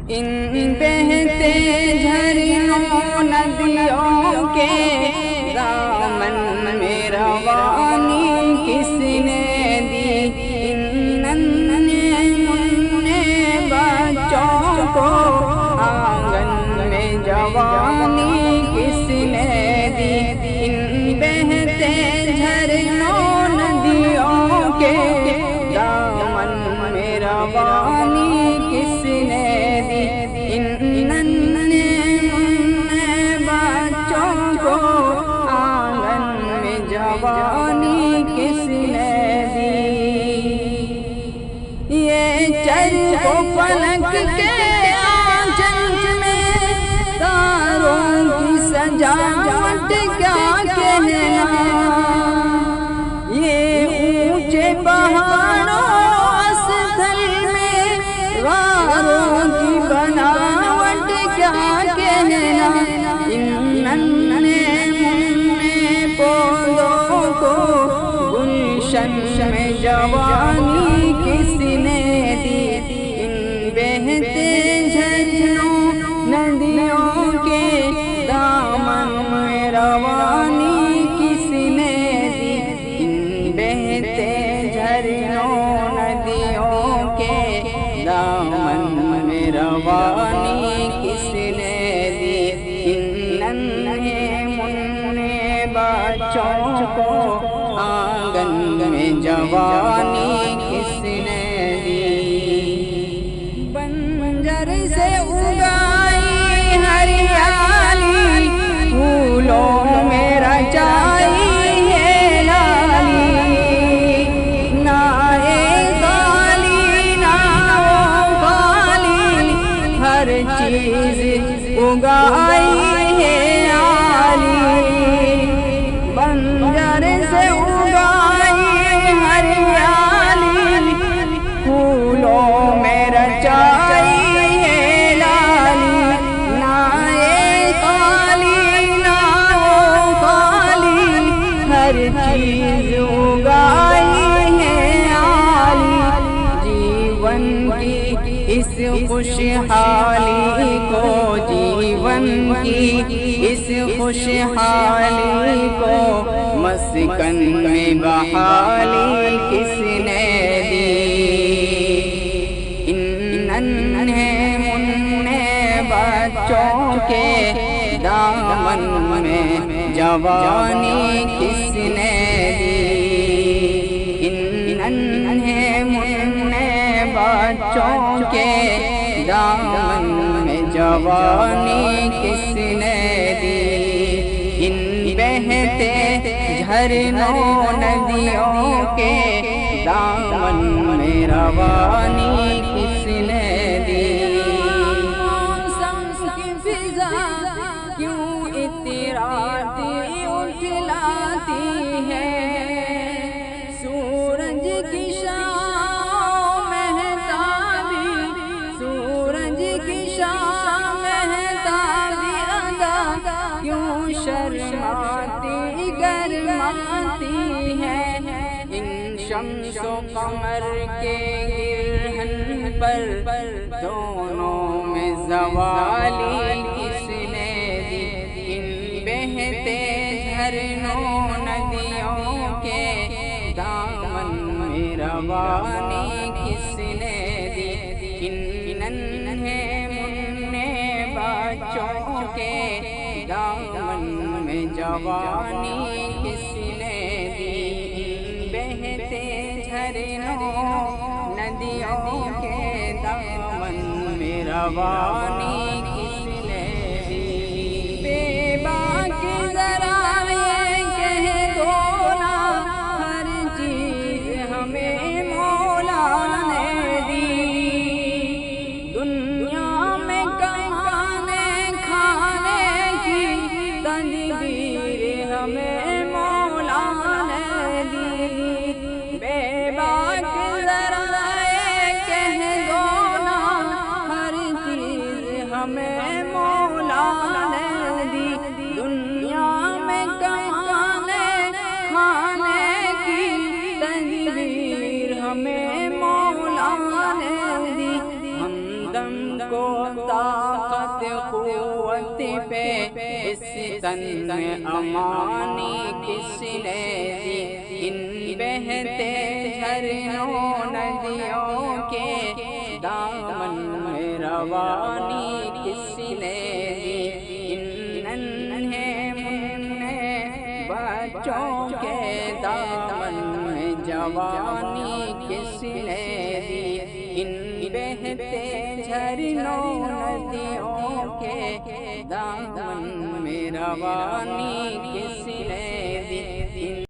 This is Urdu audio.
ان بہتے جھرنوں ندیوں کے دامن میں روانی کس نے دی؟ ان ننھے منھے بچوں کو آنگن میں جوانی کس نے دی؟ ان بہتے جھرنوں ندیوں کے دامن میں روانی کس نے دی؟ ان ننھے منھے بچوں کو آنگن میں جوانی کس نے دی؟ یہ چرخ و فلک کے آنچل میں تاروں کی سجاوٹ کیا کہنا؟ یہ اونچے پہاڑوں استھل میں غاروں کی بناوٹ کیا کہنا؟ ان ننھے منھے پودوں کو گلشن میں جوانی کس نے دی؟ ان بہتے جھرنوں ندیوں کے دامن میں روانی کس نے دی؟ ان بہتے جھرنوں ندیوں کے دامن میں روانی کس نے دی؟ ان ننھے منھے بچوں کو آنگن میں جوانی کس نے دی؟ بنجر سے اگائی ہریالی پھولوں میں رچائی ہے لالی، نہ ایک خالی نہ وہ خالی، ہر چیز اگائی ہے عالی۔ بنجر سے اگائی ہریالی پھولوں میں رچائی ہے لالی، نہ ایک خالی نہ وہ خالی، ہر چیز اگائی ہے عالی۔ جیون کی اس خوشحالی کو، جیون کی اس خوشحالی کو مسکن میں بحالی کس نے دی؟ ان ننھے منھے بچوں کے دامن میں جوانی کس نے دی؟ ان ننھے منھے بچوں کے دامن میں جوانی کس نے دی؟ ان بہتے جھرنوں ندیوں کے دامن میں روانی کس نے دی؟ موسم کی فضا کیوں اتراتی اٹھلاتی ہے؟ سورج کی شام مہتابی، سورج کی شام مہتابی ادا کیوں شرماتی گرماتی ہے؟ ان شمس و قمر کے گرہن پر دونوں میں زوالی کس نے دی؟ ان بہتے جھرنوں ندیوں کے دامن میں روانی کس نے دی؟ ان ننھے منھے بچوں کے دامن میں جوانی کس نے دی؟ بہتے جھرنوں ندیوں کے دامن میں روانی کس نے دی؟ بے باک ذرا یہ کہہ دو نا، ہر چیز ہمیں مولا نے دی۔ دنیا میں کمانے کھانے کی تدبیر ہمیں مولا نے دی۔ بے باک ذرا یہ کہہ دو نا، ہر چیز ہمیں مولا نے دی۔ دنیا میں کمانے کھانے کی تدبیر ہمیں مولا نے دی۔ ہمدم کو طاقت قوت پہ اس تن میں امانی کس نے دی ان بہتے جھرنوں ندیوں کے دامن میں روانی کس نے دی ان ننھے منھے بچوں کے دامن میں جوانی کس نے دی ان بہتے جھرنوں ندیوں کے دامن میں روانی کس نے